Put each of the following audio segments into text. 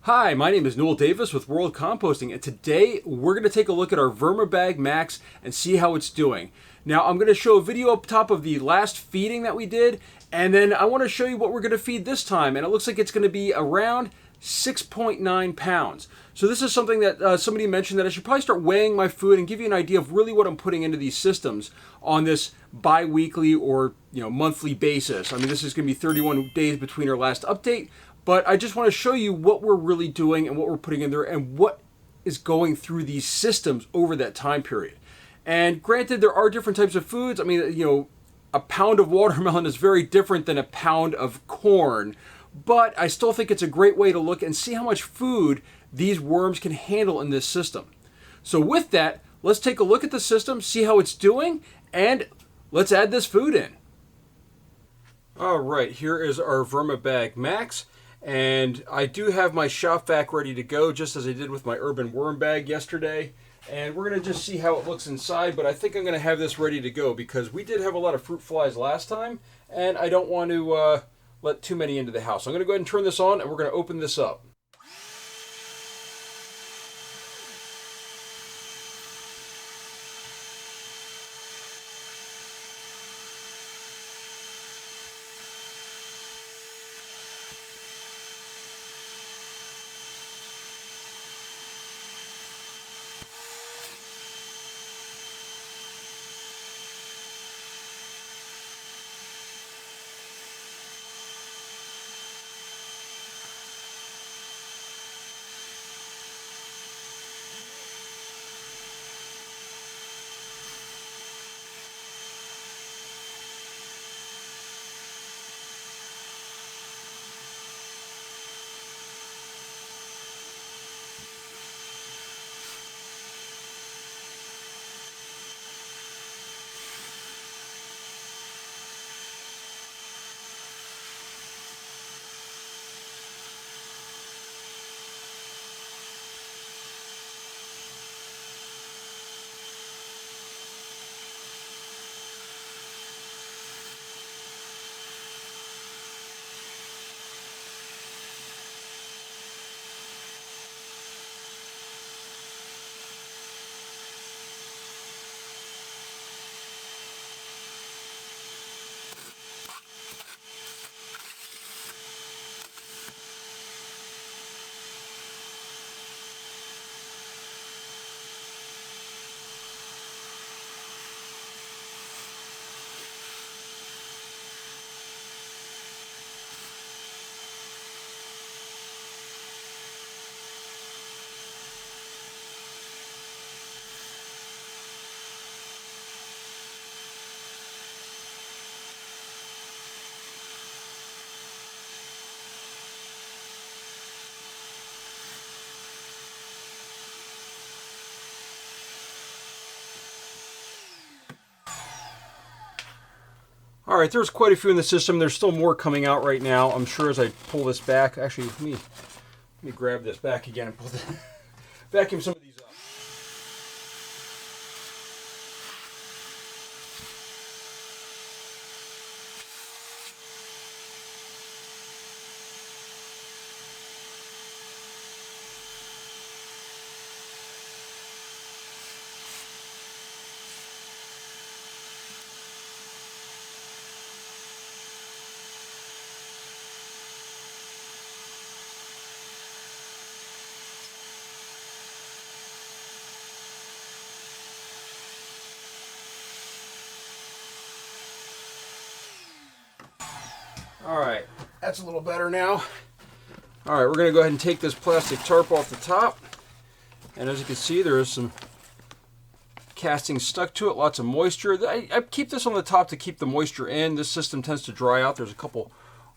Hi, my name is Newell Davis with World Composting, and today we're going to take a look at our Vermibag Max and see how it's doing. Now, I'm going to show a video up top of the last feeding that we did, and then I want to show you what we're going to feed this time, and it looks like it's going to be around 6.9 pounds. So this is something that somebody mentioned that I should probably start weighing my food and give you an idea of really what I'm putting into these systems on this bi-weekly or monthly basis. I mean, this is going to be 31 days between our last update. But I just want to show you what we're really doing and what we're putting in there and what is going through these systems over that time period. And granted, there are different types of foods. I mean, a pound of watermelon is very different than a pound of corn. But I still think it's a great way to look and see how much food these worms can handle in this system. So with that, let's take a look at the system, see how it's doing, and let's add this food in. All right, here is our Vermibag Max. And I do have my shop vac ready to go, just as I did with my urban worm bag yesterday. And we're going to just see how it looks inside, but I think I'm going to have this ready to go because we did have a lot of fruit flies last time, and I don't want to let too many into the house. So I'm going to go ahead and turn this on, and we're going to open this up. All right, there's quite a few in the system. There's still more coming out right now, I'm sure, as I pull this back. Actually, let me grab this back again and pull vacuum some of these up. All right, that's a little better now. All right, we're going to go ahead and take this plastic tarp off the top. And as you can see, there is some casting stuck to it, lots of moisture. I keep this on the top to keep the moisture in. This system tends to dry out. There's a couple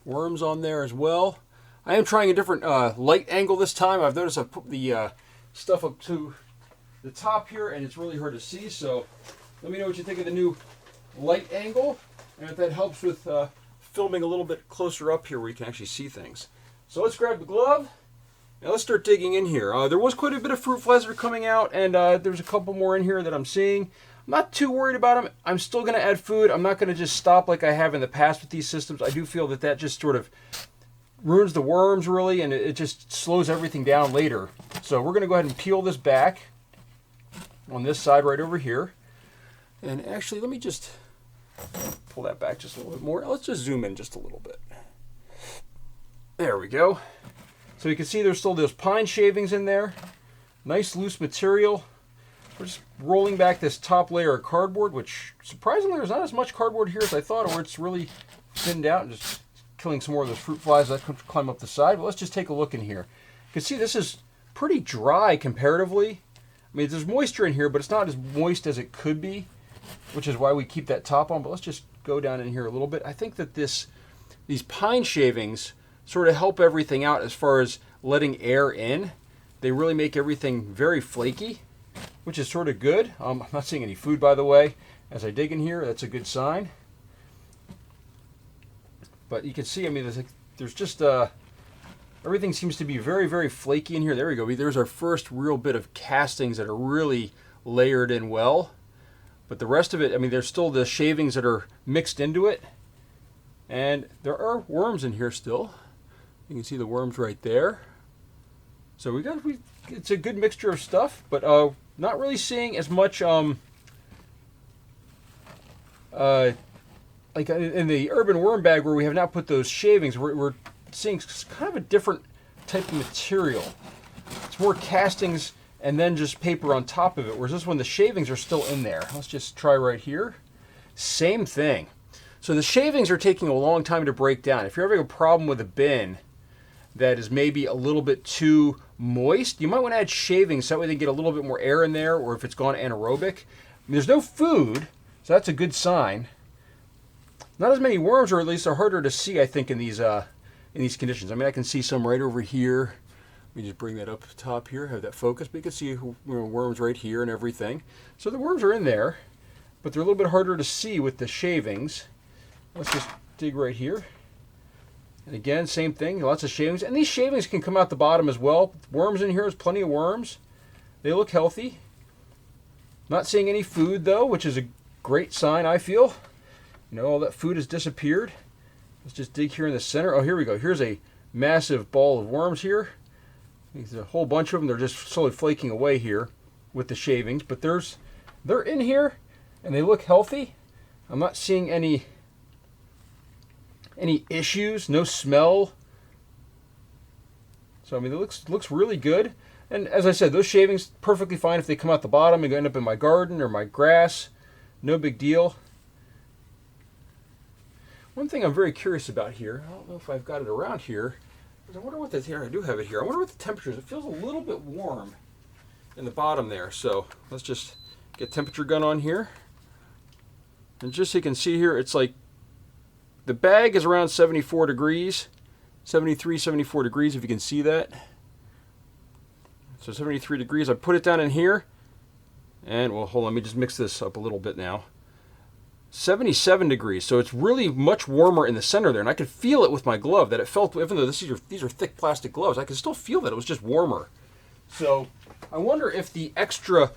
worms on there as well. I am trying a different light angle this time. I've noticed I've put the stuff up to the top here, and it's really hard to see. So let me know what you think of the new light angle, and if that helps with filming a little bit closer up here where you can actually see things. So let's grab the glove Now let's start digging in here. There was quite a bit of fruit flies that are coming out, and there's a couple more in here that I'm seeing. I'm not too worried about them. I'm still going to add food. I'm not going to just stop like I have in the past with these systems. I do feel that that just sort of ruins the worms really, and it just slows everything down later. So we're going to go ahead and peel this back on this side right over here. And actually, let me just pull that back just a little bit more. Let's just zoom in just a little bit. There we go. So you can see there's still those pine shavings in there. Nice loose material. We're just rolling back this top layer of cardboard, which surprisingly there's not as much cardboard here as I thought, or it's really thinned out and just killing some more of those fruit flies that climb up the side. But let's just take a look in here. You can see this is pretty dry comparatively. I mean, there's moisture in here, but it's not as moist as it could be, which is why we keep that top on. But let's just go down in here a little bit. I think that these pine shavings sort of help everything out as far as letting air in. They really make everything very flaky, which is sort of good. I'm not seeing any food, by the way. As I dig in here, that's a good sign. But you can see, I mean, there's just, everything seems to be very, very flaky in here. There we go. There's our first real bit of castings that are really layered in well. But the rest of it, I mean, there's still the shavings that are mixed into it. And there are worms in here still. You can see the worms right there. So it's a good mixture of stuff, but not really seeing as much like in the urban worm bag where we have now put those shavings. We're seeing kind of a different type of material. It's more castings and then just paper on top of it, whereas this one, the shavings are still in there. Let's just try right here. Same thing. So the shavings are taking a long time to break down. If you're having a problem with a bin that is maybe a little bit too moist, you might want to add shavings so that way they get a little bit more air in there, or if it's gone anaerobic. I mean, there's no food, so that's a good sign. Not as many worms, or at least they're harder to see, I think, in these conditions. I mean, I can see some right over here. Let me just bring that up top here, have that focus, but you can see worms right here and everything. So the worms are in there, but they're a little bit harder to see with the shavings. Let's just dig right here. And again, same thing, lots of shavings. And these shavings can come out the bottom as well. Worms in here, there's plenty of worms. They look healthy. Not seeing any food though, which is a great sign, I feel. You know, all that food has disappeared. Let's just dig here in the center. Oh, here we go. Here's a massive ball of worms here. There's a whole bunch of them. They're just slowly flaking away here with the shavings. But they're in here and they look healthy. I'm not seeing any issues, no smell. So I mean, it looks really good. And as I said, those shavings perfectly fine if they come out the bottom and end up in my garden or my grass. No big deal. One thing I'm very curious about here, I don't know if I've got it around here, but I wonder what this here. I do have it here. I wonder what the temperature is. It feels a little bit warm in the bottom there. So let's just get temperature gun on here. And just so you can see here, it's like the bag is around 74 degrees, 73, 74 degrees, if you can see that. So 73 degrees. I put it down in here, and well, hold on, let me just mix this up a little bit now. 77 degrees, so it's really much warmer in the center there, and I could feel it with my glove, that it felt, even though these are thick plastic gloves, I could still feel that it was just warmer. So I wonder if the extra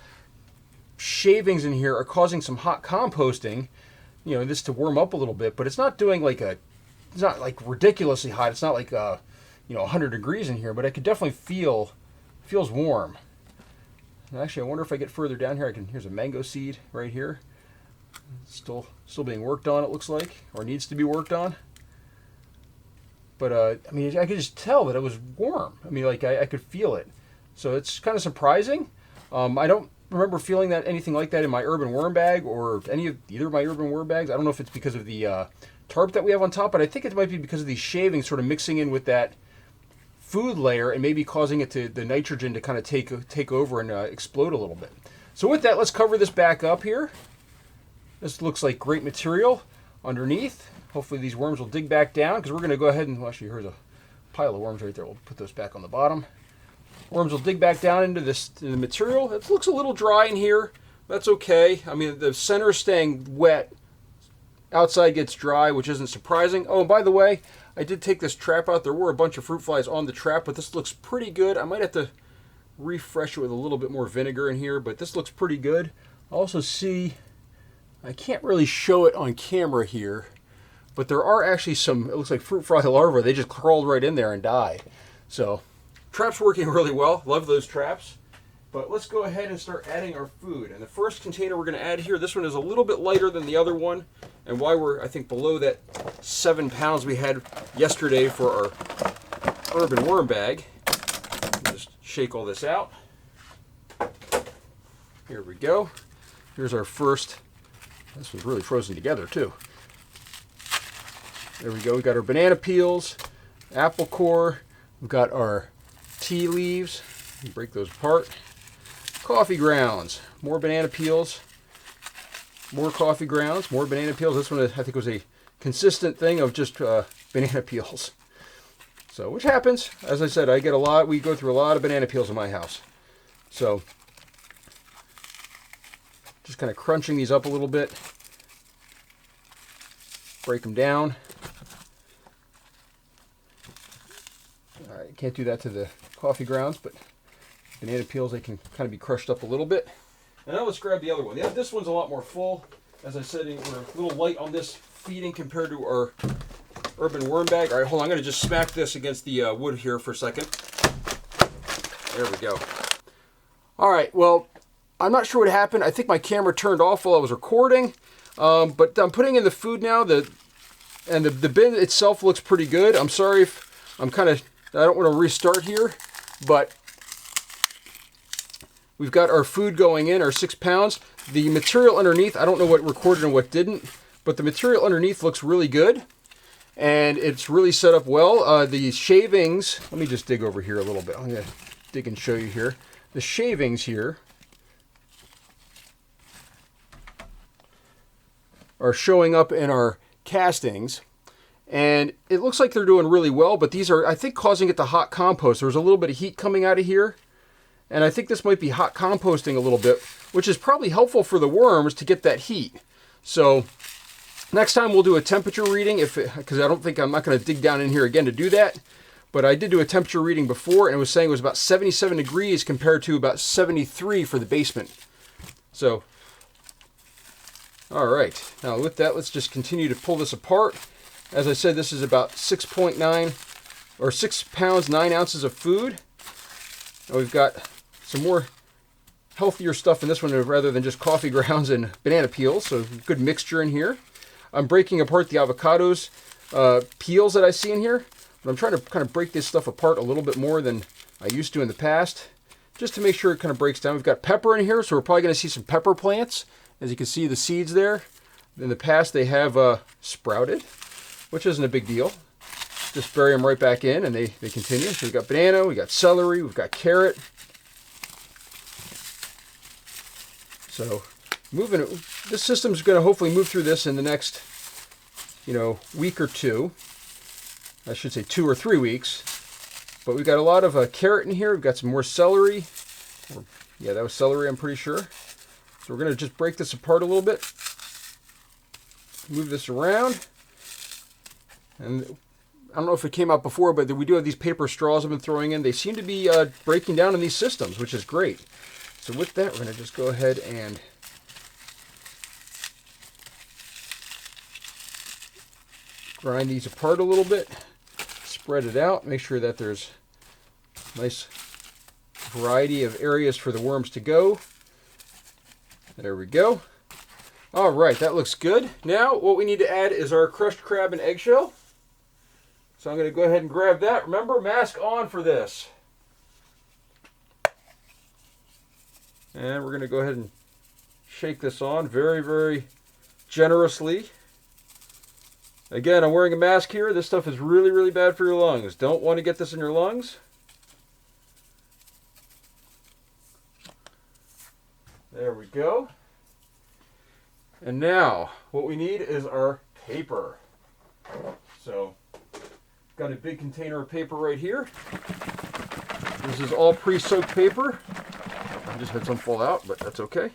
shavings in here are causing some hot composting, you know, this to warm up a little bit, but it's not doing it's not like ridiculously hot. It's not like 100 degrees in here, but I could definitely feels warm. And actually, I wonder if I get further down here, here's a mango seed right here. It's still being worked on, it looks like, or needs to be worked on. But I mean, I could just tell that it was warm. I mean, like I could feel it. So it's kind of surprising. I don't remember feeling anything like that in my urban worm bag or either of my urban worm bags. I don't know if it's because of the tarp that we have on top, but I think it might be because of these shavings sort of mixing in with that food layer and maybe causing the nitrogen to kind of take over and explode a little bit. So with that, let's cover this back up here. This looks like great material underneath. Hopefully these worms will dig back down, because we're going to go ahead and, well, actually, here's a pile of worms right there. We'll put those back on the bottom. Worms will dig back down into the material. It looks a little dry in here. That's okay. I mean, the center is staying wet. Outside gets dry, which isn't surprising. Oh, and by the way, I did take this trap out. There were a bunch of fruit flies on the trap, but this looks pretty good. I might have to refresh it with a little bit more vinegar in here, but this looks pretty good. I also see, I can't really show it on camera here, but there are actually some, it looks like fruit fly larvae. They just crawled right in there and died. So trap's working really well. Love those traps. But let's go ahead and start adding our food. And the first container we're going to add here, this one is a little bit lighter than the other one. And why we're, I think, below that 7 pounds we had yesterday for our urban worm bag. Just shake all this out. Here we go. Here's our first. This was really frozen together too. There we go. We got our banana peels, apple core. We've got our tea leaves. Break those apart. Coffee grounds, more banana peels, more coffee grounds, more banana peels. This one I think was a consistent thing of just banana peels. So, which happens, as I said, we go through a lot of banana peels in my house. So, just kind of crunching these up a little bit. Break them down. All right, can't do that to the coffee grounds, but banana peels, they can kind of be crushed up a little bit. And now let's grab the other one. Yeah, this one's a lot more full. As I said, we're a little light on this feeding compared to our urban worm bag. All right, hold on. I'm going to just smack this against the wood here for a second. There we go. All right, well, I'm not sure what happened. I think my camera turned off while I was recording. But I'm putting in the food now. The bin itself looks pretty good. I'm sorry if I don't want to restart here, but we've got our food going in, our 6 pounds. The material underneath, I don't know what recorded and what didn't, but the material underneath looks really good. And it's really set up well. The shavings, let me just dig over here a little bit. I'm going to dig and show you here. The shavings here are showing up in our castings. And it looks like they're doing really well, but these are, I think, causing it to hot compost. There's a little bit of heat coming out of here. And I think this might be hot composting a little bit, which is probably helpful for the worms to get that heat. So next time we'll do a temperature reading, because I'm not going to dig down in here again to do that. But I did do a temperature reading before, and it was saying it was about 77 degrees compared to about 73 for the basement. So, all right. Now with that, let's just continue to pull this apart. As I said, this is about 6.9 or 6 pounds, 9 ounces of food. Now we've got some more healthier stuff in this one rather than just coffee grounds and banana peels. So good mixture in here. I'm breaking apart the avocados peels that I see in here. But I'm trying to kind of break this stuff apart a little bit more than I used to in the past, just to make sure it kind of breaks down. We've got pepper in here, so we're probably going to see some pepper plants. As you can see, the seeds there. In the past, they have sprouted, which isn't a big deal. Just bury them right back in, and they continue. So we've got banana, we've got celery, we've got carrot. So this system's going to hopefully move through this in the next, week or two. I should say 2 or 3 weeks. But we've got a lot of carrot in here. We've got some more celery. Yeah, that was celery, I'm pretty sure. So we're going to just break this apart a little bit. Move this around. And I don't know if it came out before, but we do have these paper straws I've been throwing in. They seem to be breaking down in these systems, which is great. So with that, we're going to just go ahead and grind these apart a little bit. Spread it out. Make sure that there's a nice variety of areas for the worms to go. There we go. All right, that looks good. Now what we need to add is our crushed crab and eggshell. So I'm going to go ahead and grab that. Remember, mask on for this. And we're going to go ahead and shake this on very, very generously. Again, I'm wearing a mask here. This stuff is really, really bad for your lungs. Don't want to get this in your lungs. There we go. And now, what we need is our paper. So, got a big container of paper right here. This is all pre-soaked paper. I just had some fall out, but that's okay.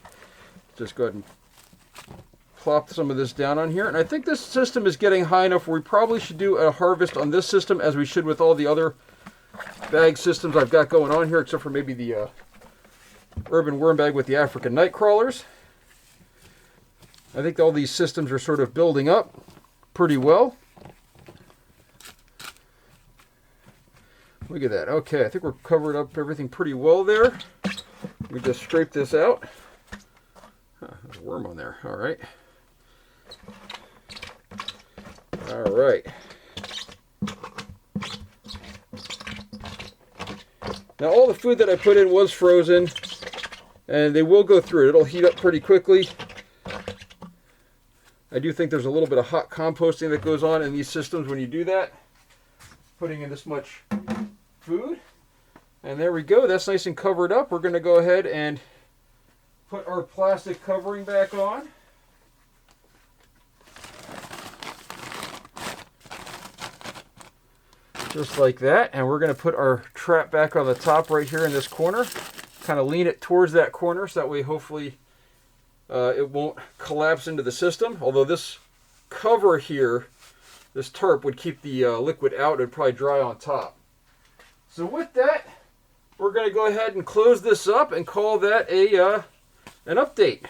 Just go ahead and plop some of this down on here. And I think this system is getting high enough where we probably should do a harvest on this system as we should with all the other bag systems I've got going on here, except for maybe the urban worm bag with the African night crawlers. I think all these systems are sort of building up. pretty well. Look at that. Okay, I think we're covered up everything pretty well there. We just scrape this out. There's a worm on there. All right. All right. Now all the food that I put in was frozen, and they will go through it. It'll heat up pretty quickly. I do think there's a little bit of hot composting that goes on in these systems when you do that. Putting in this much food. And there we go. That's nice and covered up. We're going to go ahead and put our plastic covering back on. Just like that. And we're going to put our trap back on the top right here in this corner. Kind of lean it towards that corner so that way hopefully it won't collapse into the system. Although this cover here, this tarp, would keep the liquid out. It would probably dry on top. So with that, we're going to go ahead and close this up and call that an update.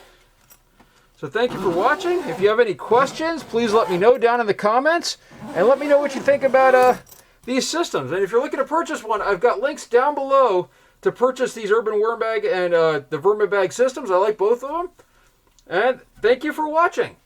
So thank you for watching. If you have any questions, please let me know down in the comments. And let me know what you think about these systems. And if you're looking to purchase one, I've got links down below to purchase these Urban Worm Bag and the Vermibag systems. I like both of them. And thank you for watching.